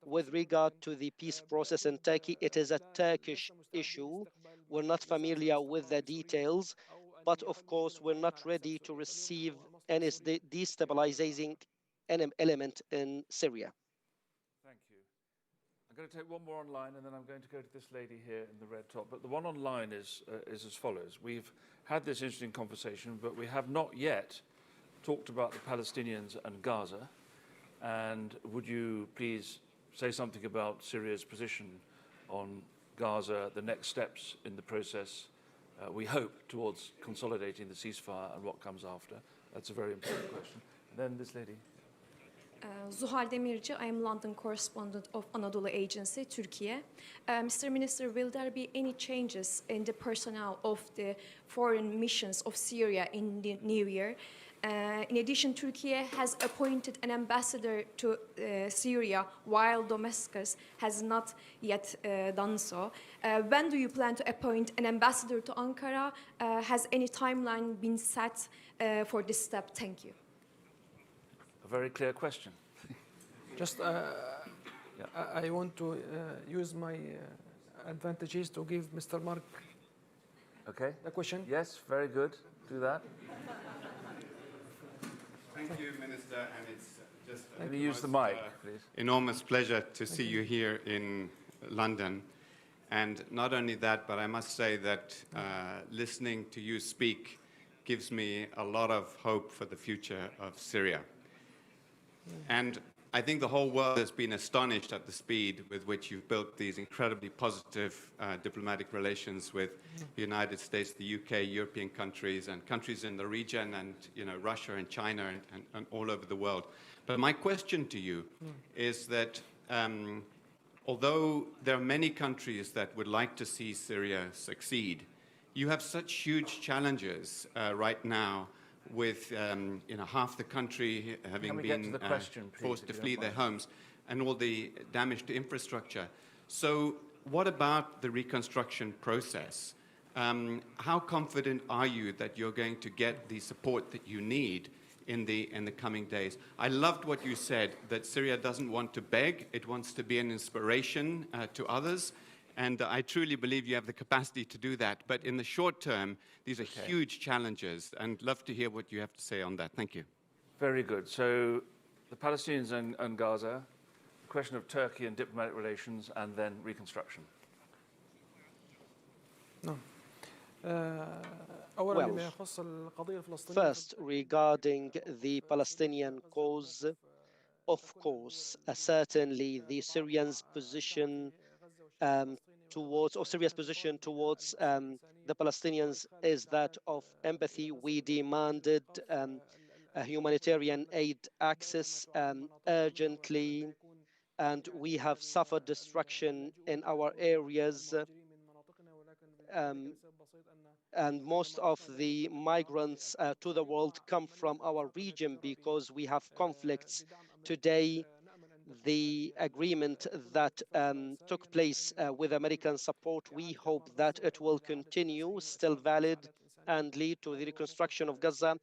With regard to the peace process in Turkey, it is a Turkish issue. We're not familiar with the details, but of course, we're not ready to receive any destabilizing element in Syria. Thank you. I'm going to take one more online, and then I'm going to go to this lady here in the red top. But the one online is as follows. We've had this interesting conversation, but we have not yet talked about the Palestinians and Gaza. And would you please say something about Syria's position on Gaza, the next steps in the process, we hope, towards consolidating the ceasefire, and what comes after? That's a very important question. And then this lady. Zuhal Demirci, I am London correspondent of Anadolu Agency, Turkey. Mr. Minister, will there be any changes in the personnel of the foreign missions of Syria in the new year? In addition, Turkey has appointed an ambassador to Syria, while Damascus has not yet done so. When do you plan to appoint an ambassador to Ankara? Has any timeline been set for this step? Thank you. A very clear question. Just, I want to use my advantages to give Mr. Mark the question. Yes, very good. Do that. Thank you, Minister, and it's just Can you use the mic, please? Enormous pleasure to see you here in London. And not only that, but I must say that listening to you speak gives me a lot of hope for the future of Syria. And I think the whole world has been astonished at the speed with which you've built these incredibly positive diplomatic relations with the United States, the UK, European countries, and countries in the region, and Russia and China and all over the world. But my question to you is that although there are many countries that would like to see Syria succeed, you have such huge challenges right now with half the country having been forced to flee their homes and all the damage to infrastructure. So what about the reconstruction process? How confident are you that you're going to get the support that you need in the coming days? I loved what you said, that Syria doesn't want to beg, it wants to be an inspiration to others. And I truly believe you have the capacity to do that. But in the short term, these are huge challenges, and love to hear what you have to say on that. Thank you. Very good. So the Palestinians and Gaza, the question of Turkey and diplomatic relations, and then reconstruction. No. Well, first, regarding the Palestinian cause, of course, certainly the Syrians' position towards, or Syria's position towards the Palestinians is that of empathy. We demanded a humanitarian aid access urgently, and we have suffered destruction in our areas. And most of the migrants to the world come from our region because we have conflicts. Today, the agreement that took place with American support, we hope that it will continue, still valid, and lead to the reconstruction of Gaza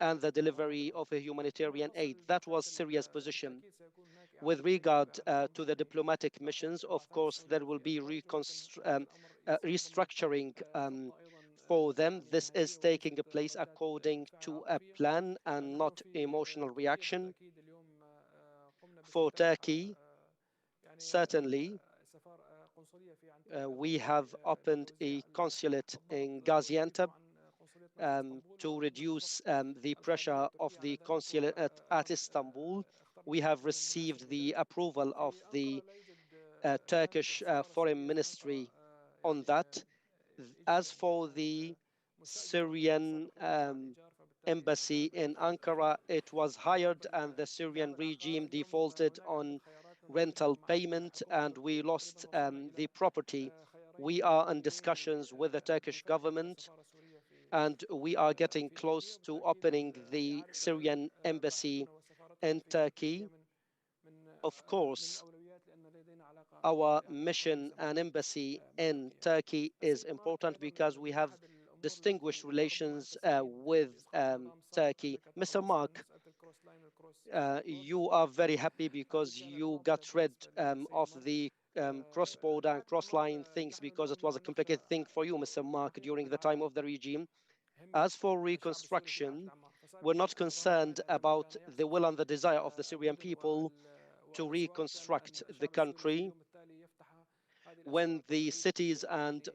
and the delivery of a humanitarian aid. That was Syria's position. With regard to the diplomatic missions, of course, there will be restructuring for them. This is taking place according to a plan and not emotional reaction. For Turkey, certainly, we have opened a consulate in Gaziantep to reduce the pressure of the consulate at Istanbul. We have received the approval of the Turkish Foreign Ministry on that. As for the Syrian embassy in Ankara, it was hired and the Syrian regime defaulted on rental payment and we lost the property. We are in discussions with the Turkish government and we are getting close to opening the Syrian embassy in Turkey. Of course, our mission and embassy in Turkey is important because we have distinguished relations with Turkey. Mr. Mark, you are very happy because you got rid of the cross-border and cross-line things because it was a complicated thing for you, Mr. Mark, during the time of the regime. As for reconstruction, we're not concerned about the will and the desire of the Syrian people to reconstruct the country. When the cities and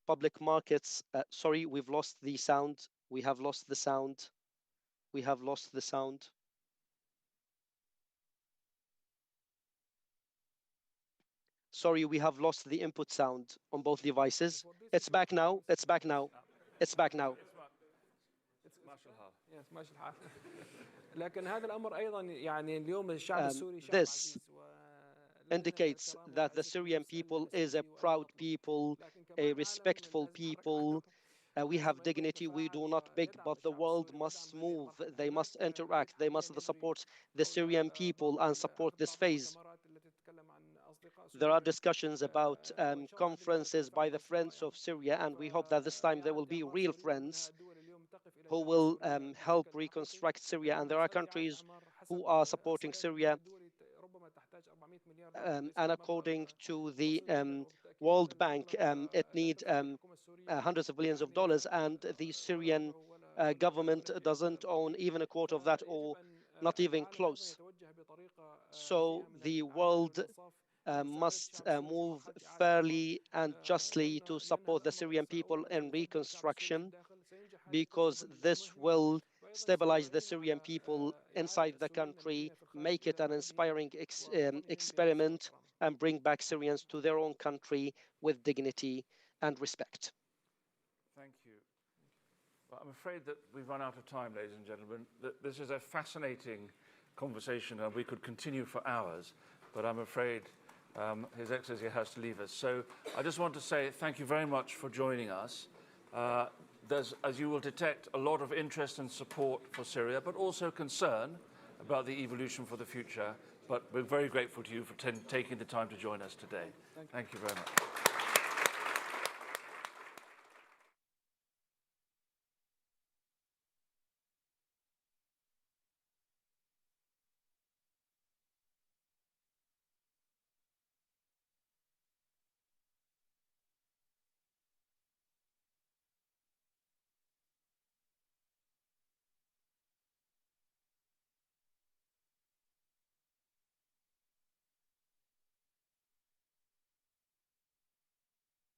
public markets, sorry, we've lost the sound. We have lost the sound. We have lost the sound. Sorry, we have lost the input sound on both devices. It's back now. It's back now. It's back now. This indicates that the Syrian people is a proud people, a respectful people. We have dignity, we do not beg, but the world must move. They must interact, they must support the Syrian people and support this phase. There are discussions about conferences by the friends of Syria, and we hope that this time there will be real friends who will help reconstruct Syria. And there are countries who are supporting Syria. And according to the World Bank, it needs hundreds of billions of dollars, and the Syrian government doesn't own even a quarter of that, or not even close. So the world must move fairly and justly to support the Syrian people in reconstruction. because this will stabilize the Syrian people inside the country, make it an inspiring experiment, and bring back Syrians to their own country with dignity and respect. Thank you. Well, I'm afraid that we've run out of time, ladies and gentlemen. This is a fascinating conversation, and we could continue for hours, but I'm afraid His Excellency has to leave us. So I just want to say thank you very much for joining us. There's, as you will detect, a lot of interest and support for Syria, but also concern about the evolution for the future. But we're very grateful to you for taking the time to join us today. Thank you very much.